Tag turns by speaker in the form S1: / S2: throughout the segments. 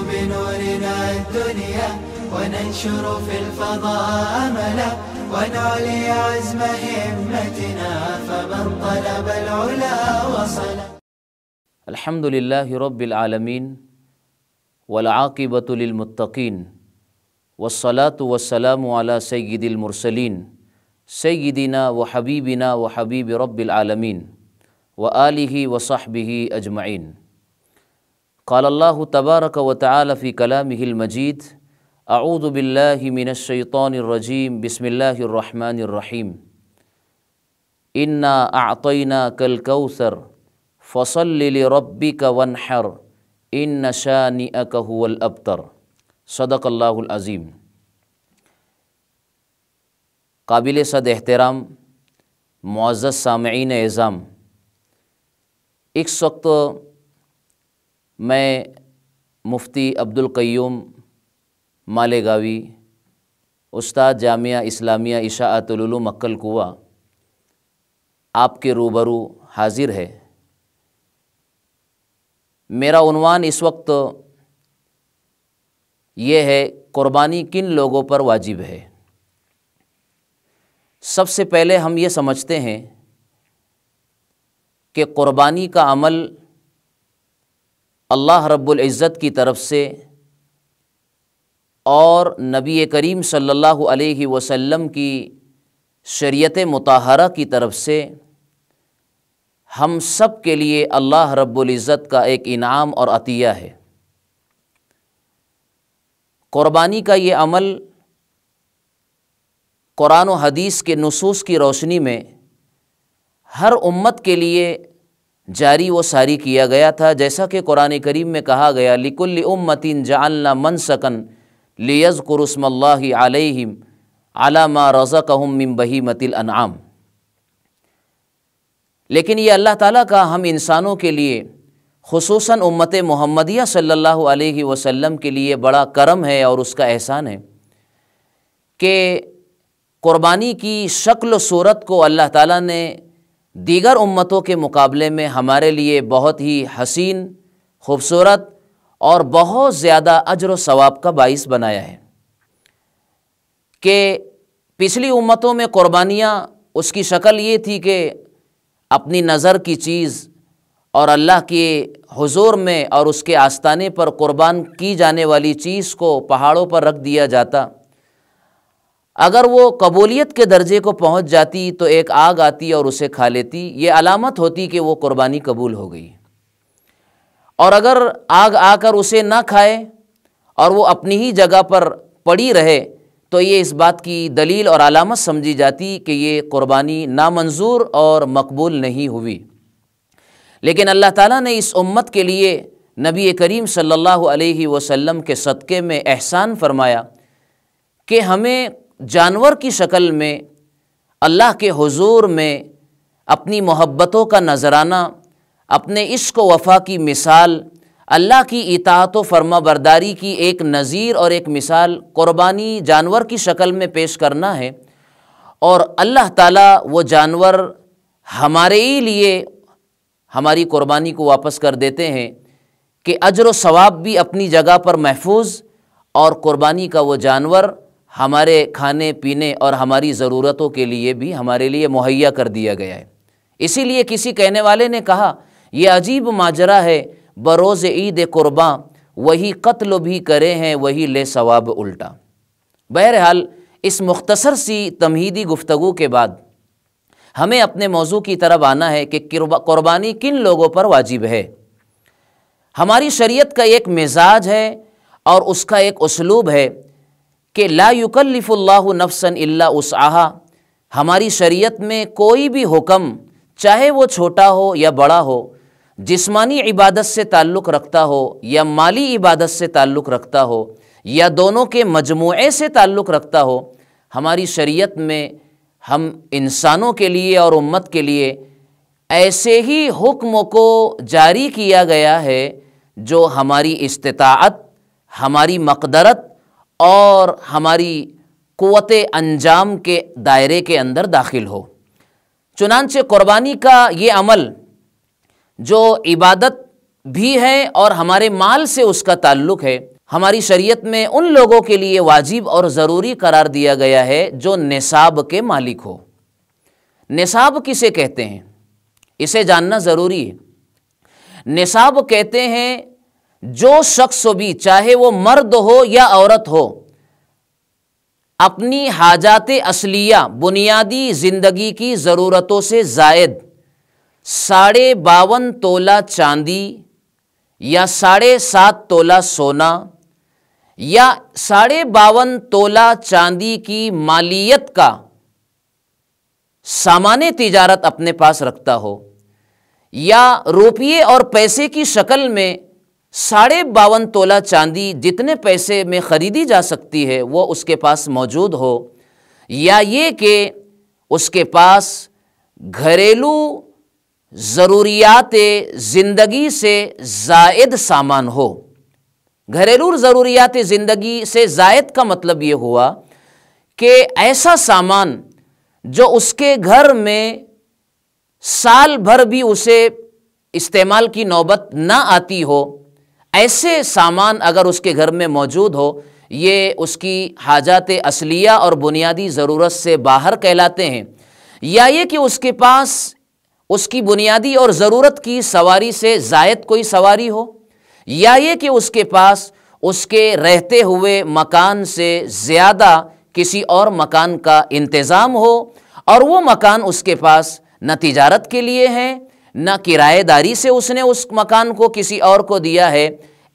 S1: بنورنا الدنيا وننشر في الفضاء أملا ونعلي عزم همتنا فمن طلب العلا وصل.
S2: الحمد لله رب العالمين والعاقبة للمتقين والصلاة والسلام على سيد المرسلين سيدنا وحبيبنا وحبيب رب العالمين وآله وصحبه أجمعين. قال الله تبارك وتعالى في كلامه المجيد: أعوذ بالله من الشيطان الرجيم بسم الله الرحمن الرحيم إنا أعطيناك الكوثر فصل لربك وانحر إن شانئك هو الأبتر. صدق اللہ العظیم. قابل صد احترام معزز سامعین اعظام، اس وقت میں مفتی عبدالقیوم مالیگاوی، استاد جامعہ اسلامیہ اشاعت العلوم مکہ الکوہ، آپ کے روبرو حاضر ہے. میرا عنوان اس وقت یہ ہے: قربانی کن لوگوں پر واجب ہے. سب سے پہلے ہم یہ سمجھتے ہیں کہ قربانی کا عمل اللہ رب العزت کی طرف سے اور نبی کریم صلی اللہ علیہ وسلم کی شریعت مطہرہ کی طرف سے ہم سب کے لیے اللہ رب العزت کا ایک انعام اور عطیہ ہے. قربانی کا یہ عمل قرآن و حدیث کے نصوص کی روشنی میں ہر امت کے لیے جاری و ساری کیا گیا تھا، جیسا کہ قرآن کریم میں کہا گیا: لِكُلِّ أُمَّةٍ جَعَلْنَا مَنْسَكًا لِيَذْكُرُوا اسْمَ اللَّهِ عَلَيْهِمْ عَلَى مَا رَزَقَهُم مِّن بَهِيمَةِ الْأَنْعَامِ. لیکن یہ اللہ تعالیٰ کا ہم انسانوں کے لیے، خصوصاً امت محمدیہ صلی اللہ علیہ وسلم کے لیے بڑا کرم ہے اور اس کا احسان ہے کہ قربانی کی شکل و صورت کو اللہ تعالیٰ نے دیگر امتوں کے مقابلے میں ہمارے لیے بہت ہی حسین، خوبصورت اور بہت زیادہ اجر و ثواب کا باعث بنایا ہے. کہ پچھلی امتوں میں قربانیاں اس کی شکل یہ تھی کہ اپنی نظر کی چیز اور اللہ کے حضور میں اور اس کے آستانے پر قربان کی جانے والی چیز کو پہاڑوں پر رکھ دیا جاتا. اگر وہ قبولیت کے درجے کو پہنچ جاتی تو ایک آگ آتی اور اسے کھا لیتی، یہ علامت ہوتی کہ وہ قربانی قبول ہو گئی. اور اگر آگ آ کر اسے نہ کھائے اور وہ اپنی ہی جگہ پر پڑی رہے تو یہ اس بات کی دلیل اور علامت سمجھی جاتی کہ یہ قربانی نامنظور اور مقبول نہیں ہوئی. لیکن اللہ تعالیٰ نے اس امت کے لیے نبی کریم صلی اللہ علیہ وسلم کے صدقے میں احسان فرمایا کہ ہمیں جانور کی شکل میں اللہ کے حضور میں اپنی محبتوں کا نذرانہ، اپنے عشق و وفا کی مثال، اللہ کی اطاعت و فرما برداری کی ایک نظیر اور ایک مثال قربانی جانور کی شکل میں پیش کرنا ہے. اور اللہ تعالیٰ وہ جانور ہمارے ہی لیے ہماری قربانی کو واپس کر دیتے ہیں کہ اجر و ثواب بھی اپنی جگہ پر محفوظ، اور قربانی کا وہ جانور ہمارے کھانے پینے اور ہماری ضرورتوں کے لیے بھی ہمارے لیے مہیا کر دیا گیا ہے. اسی لیے کسی کہنے والے نے کہا: یہ عجیب ماجرا ہے بروز عید قرباں، وہی قتل بھی کرے ہیں وہی لے ثواب الٹا. بہرحال اس مختصر سی تمہیدی گفتگو کے بعد ہمیں اپنے موضوع کی طرف آنا ہے کہ قربانی کن لوگوں پر واجب ہے. ہماری شریعت کا ایک مزاج ہے اور اس کا ایک اسلوب ہے کہ لا یکلف اللہ نفسا الا وسعہا. ہماری شریعت میں کوئی بھی حکم، چاہے وہ چھوٹا ہو یا بڑا ہو، جسمانی عبادت سے تعلق رکھتا ہو یا مالی عبادت سے تعلق رکھتا ہو یا دونوں کے مجموعے سے تعلق رکھتا ہو، ہماری شریعت میں ہم انسانوں کے لیے اور امت کے لیے ایسے ہی حکم کو جاری کیا گیا ہے جو ہماری استطاعت، ہماری مقدرت اور ہماری قوت انجام کے دائرے کے اندر داخل ہو. چنانچہ قربانی کا یہ عمل جو عبادت بھی ہے اور ہمارے مال سے اس کا تعلق ہے، ہماری شریعت میں ان لوگوں کے لیے واجب اور ضروری قرار دیا گیا ہے جو نصاب کے مالک ہو۔ نصاب کسے کہتے ہیں اسے جاننا ضروری ہے۔ نصاب کہتے ہیں جو شخص بھی، چاہے وہ مرد ہو یا عورت ہو، اپنی حاجات اصلیہ، بنیادی زندگی کی ضرورتوں سے زائد 52.5 تولہ چاندی یا 7.5 تولہ سونا یا 52.5 تولہ چاندی کی مالیت کا سامان تجارت اپنے پاس رکھتا ہو، یا روپیے اور پیسے کی شکل میں 52.5 تولہ چاندی جتنے پیسے میں خریدی جا سکتی ہے وہ اس کے پاس موجود ہو، یا یہ کہ اس کے پاس گھریلو ضروریات زندگی سے زائد سامان ہو۔ گھریلو ضروریات زندگی سے زائد کا مطلب یہ ہوا کہ ایسا سامان جو اس کے گھر میں سال بھر بھی اسے استعمال کی نوبت نہ آتی ہو، ایسے سامان اگر اس کے گھر میں موجود ہو، یہ اس کی حاجات اصلیہ اور بنیادی ضرورت سے باہر کہلاتے ہیں۔ یا یہ کہ اس کے پاس اس کی بنیادی اور ضرورت کی سواری سے زائد کوئی سواری ہو، یا یہ کہ اس کے پاس اس کے رہتے ہوئے مکان سے زیادہ کسی اور مکان کا انتظام ہو، اور وہ مکان اس کے پاس نہ تجارت کے لیے ہے نہ کرایہ داری سے اس نے اس مکان کو کسی اور کو دیا ہے۔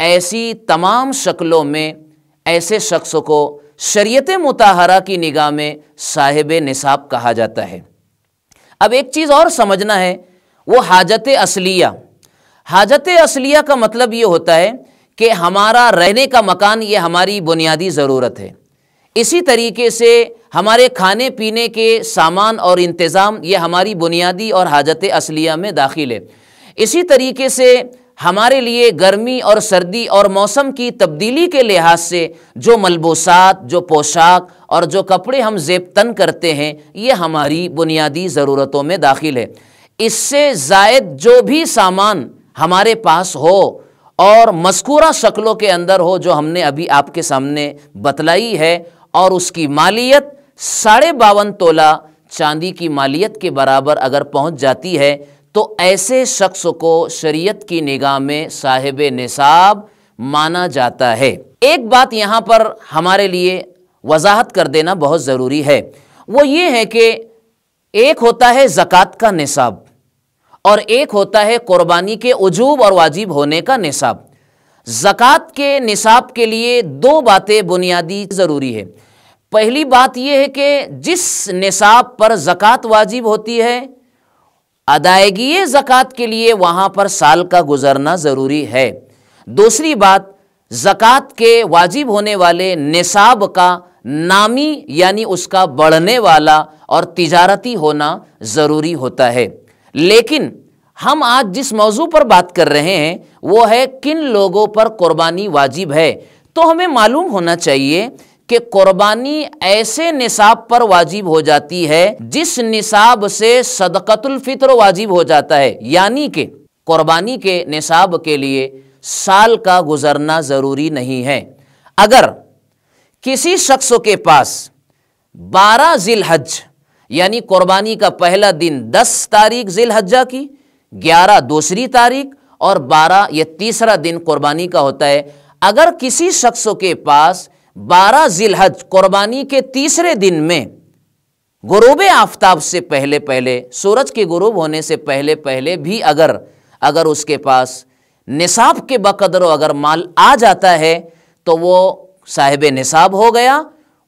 S2: ایسی تمام شکلوں میں ایسے شخص کو شریعت مطہرہ کی نگاہ میں صاحب نصاب کہا جاتا ہے۔ اب ایک چیز اور سمجھنا ہے، وہ حاجت اصلیہ۔ حاجت اصلیہ کا مطلب یہ ہوتا ہے کہ ہمارا رہنے کا مکان یہ ہماری بنیادی ضرورت ہے، اسی طریقے سے ہمارے کھانے پینے کے سامان اور انتظام یہ ہماری بنیادی اور حاجت اصلیہ میں داخل ہے۔ اسی طریقے سے ہمارے لیے گرمی اور سردی اور موسم کی تبدیلی کے لحاظ سے جو ملبوسات، جو پوشاک اور جو کپڑے ہم زیب تن کرتے ہیں یہ ہماری بنیادی ضرورتوں میں داخل ہے۔ اس سے زائد جو بھی سامان ہمارے پاس ہو اور مذکورہ شکلوں کے اندر ہو جو ہم نے ابھی آپ کے سامنے بتلائی ہے، اور اس کی مالیت 52.5 تولہ چاندی کی مالیت کے برابر اگر پہنچ جاتی ہے تو ایسے شخص کو شریعت کی نگاہ میں صاحب نصاب مانا جاتا ہے۔ ایک بات یہاں پر ہمارے لیے وضاحت کر دینا بہت ضروری ہے، وہ یہ ہے کہ ایک ہوتا ہے زکوٰۃ کا نصاب اور ایک ہوتا ہے قربانی کے وجوب اور واجب ہونے کا نصاب۔ زکوٰۃ کے نصاب کے لیے 2 باتیں بنیادی ضروری ہے۔ پہلی بات یہ ہے کہ جس نصاب پر زکوٰۃ واجب ہوتی ہے، ادائیگی زکوٰۃ کے لیے وہاں پر سال کا گزرنا ضروری ہے۔ دوسری بات، زکوٰۃ کے واجب ہونے والے نصاب کا نامی یعنی اس کا بڑھنے والا اور تجارتی ہونا ضروری ہوتا ہے۔ لیکن ہم آج جس موضوع پر بات کر رہے ہیں وہ ہے کن لوگوں پر قربانی واجب ہے۔ تو ہمیں معلوم ہونا چاہیے کہ قربانی ایسے نصاب پر واجب ہو جاتی ہے جس نصاب سے صدقۃ الفطر واجب ہو جاتا ہے، یعنی کہ قربانی کے نصاب کے لیے سال کا گزرنا ضروری نہیں ہے۔ اگر کسی شخص کے پاس 12 ذی الحج یعنی قربانی کا پہلا دن 10 تاریخ ذی الحجہ کی، 11 دوسری تاریخ اور 12 یہ تیسرا دن قربانی کا ہوتا ہے، اگر کسی شخص کے پاس 12 ذی الحج قربانی کے تیسرے دن میں غروب آفتاب سے پہلے سورج کے غروب ہونے سے پہلے بھی اگر اس کے پاس نصاب کے بقدر اگر مال آ جاتا ہے تو وہ صاحب نصاب ہو گیا،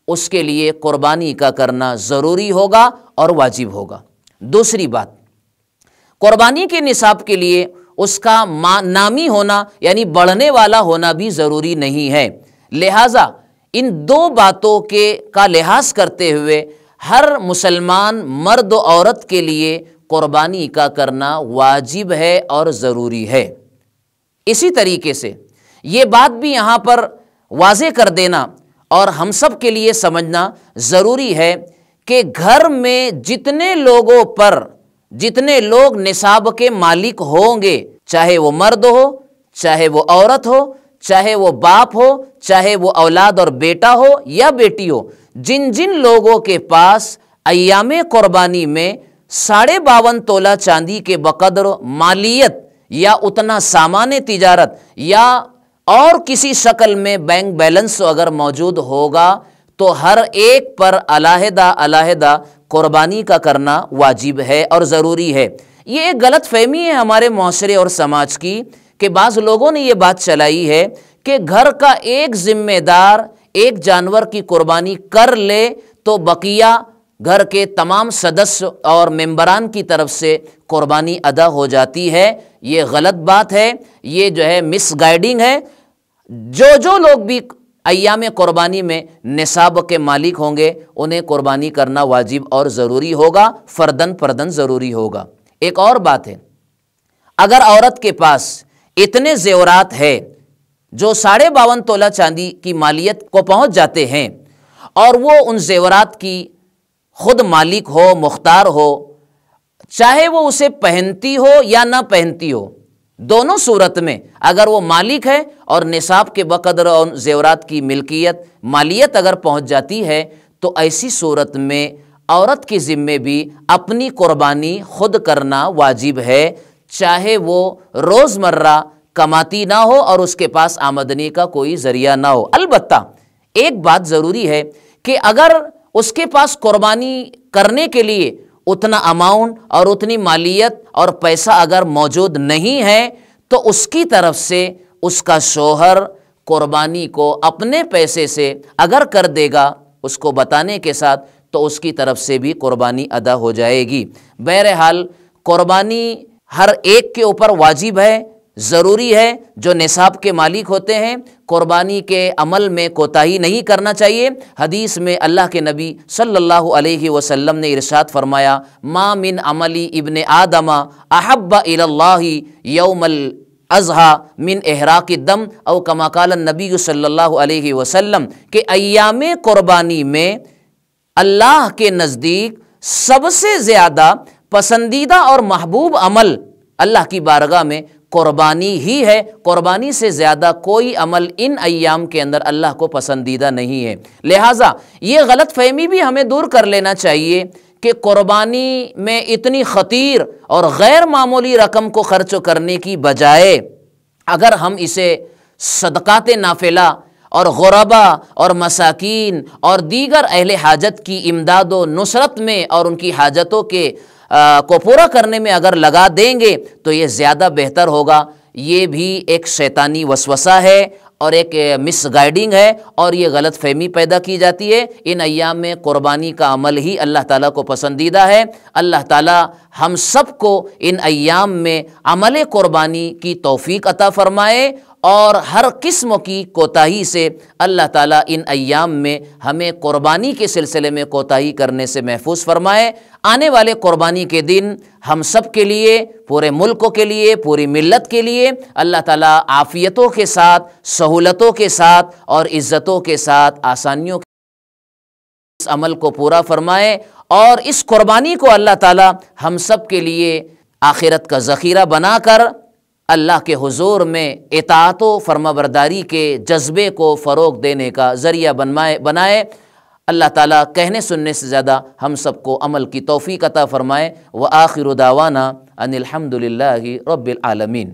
S2: اس کے لیے قربانی کا کرنا ضروری ہوگا اور واجب ہوگا۔ دوسری بات، قربانی کے نصاب کے لیے اس کا نامی ہونا یعنی بڑھنے والا ہونا بھی ضروری نہیں ہے۔ لہٰذا ان 2 باتوں کا لحاظ کرتے ہوئے ہر مسلمان مرد و عورت کے لیے قربانی کا کرنا واجب ہے اور ضروری ہے۔ اسی طریقے سے یہ بات بھی یہاں پر واضح کر دینا اور ہم سب کے لیے سمجھنا ضروری ہے کہ گھر میں جتنے لوگ نصاب کے مالک ہوں گے، چاہے وہ مرد ہو، چاہے وہ عورت ہو، چاہے وہ باپ ہو، چاہے وہ اولاد اور بیٹا ہو یا بیٹی ہو، جن جن لوگوں کے پاس ایام قربانی میں 52.5 تولہ چاندی کے بقدر مالیت یا اتنا سامان تجارت یا اور کسی شکل میں بینک بیلنس اگر موجود ہوگا تو ہر ایک پر علیحدہ علیحدہ قربانی کا کرنا واجب ہے اور ضروری ہے۔ یہ ایک غلط فہمی ہے ہمارے معاشرے اور سماج کی کہ بعض لوگوں نے یہ بات چلائی ہے کہ گھر کا ایک ذمہ دار ایک جانور کی قربانی کر لے تو بقیہ گھر کے تمام سدس اور ممبران کی طرف سے قربانی ادا ہو جاتی ہے۔ یہ غلط بات ہے، یہ جو ہے مس گائیڈنگ ہے۔ جو لوگ بھی ایام قربانی میں نصاب کے مالک ہوں گے انہیں قربانی کرنا واجب اور ضروری ہوگا، فردن ضروری ہوگا۔ ایک اور بات ہے، اگر عورت کے پاس اتنے زیورات ہے جو 52.5 تولہ چاندی کی مالیت کو پہنچ جاتے ہیں اور وہ ان زیورات کی خود مالک ہو، مختار ہو، چاہے وہ اسے پہنتی ہو یا نہ پہنتی ہو، دونوں صورت میں اگر وہ مالک ہے اور نصاب کے بقدر اور زیورات کی مالیت اگر پہنچ جاتی ہے تو ایسی صورت میں عورت کے ذمے بھی اپنی قربانی خود کرنا واجب ہے، چاہے وہ روزمرہ کماتی نہ ہو اور اس کے پاس آمدنی کا کوئی ذریعہ نہ ہو۔ البتہ ایک بات ضروری ہے کہ اگر اس کے پاس قربانی کرنے کے لیے اتنا اماؤنٹ اور اتنی مالیت اور پیسہ اگر موجود نہیں ہے تو اس کی طرف سے اس کا شوہر قربانی کو اپنے پیسے سے اگر کر دے گا اس کو بتانے کے ساتھ تو اس کی طرف سے بھی قربانی ادا ہو جائے گی۔ بہرحال قربانی ہر ایک کے اوپر واجب ہے، ضروری ہے۔ جو نصاب کے مالک ہوتے ہیں قربانی کے عمل میں کوتاہی نہیں کرنا چاہیے۔ حدیث میں اللہ کے نبی صلی اللہ علیہ وسلم نے ارشاد فرمایا، ما من عملی ابن آدم احب الی اللہ یوم الاضحیٰ من احراق الدم او کما قال النبی صلی اللہ علیہ وسلم، کہ ایام قربانی میں اللہ کے نزدیک سب سے زیادہ پسندیدہ اور محبوب عمل اللہ کی بارگاہ میں قربانی ہی ہے۔ قربانی سے زیادہ کوئی عمل ان ایام کے اندر اللہ کو پسندیدہ نہیں ہے۔ لہٰذا یہ غلط فہمی بھی ہمیں دور کر لینا چاہیے کہ قربانی میں اتنی خطیر اور غیر معمولی رقم کو خرچ کرنے کی بجائے اگر ہم اسے صدقات نافلہ اور غربا اور مساکین اور دیگر اہل حاجت کی امداد و نصرت میں اور ان کی حاجتوں کو پورا کرنے میں اگر لگا دیں گے تو یہ زیادہ بہتر ہوگا۔ یہ بھی ایک شیطانی وسوسہ ہے اور ایک مس گائیڈنگ ہے اور یہ غلط فہمی پیدا کی جاتی ہے۔ ان ایام میں قربانی کا عمل ہی اللہ تعالیٰ کو پسندیدہ ہے۔ اللہ تعالیٰ ہم سب کو ان ایام میں عمل قربانی کی توفیق عطا فرمائے اور ہر قسم کی کوتاہی سے اللہ تعالیٰ ان ایام میں ہمیں قربانی کے سلسلے میں کوتاہی کرنے سے محفوظ فرمائے۔ آنے والے قربانی کے دن ہم سب کے لیے، پورے ملک کے لیے، پوری ملت کے لیے اللہ تعالیٰ عافیتوں کے ساتھ، سہولتوں کے ساتھ اور عزتوں کے ساتھ آسانیوں کے اس عمل کو پورا فرمائے اور اس قربانی کو اللہ تعالیٰ ہم سب کے لیے آخرت کا ذخیرہ بنا کر اللہ کے حضور میں اطاعت و فرمانبرداری کے جذبے کو فروغ دینے کا ذریعہ بنائے۔ اللہ تعالیٰ کہنے سننے سے زیادہ ہم سب کو عمل کی توفیق عطا فرمائے۔ وآخر دعوانا ان الحمد للہ رب العالمین۔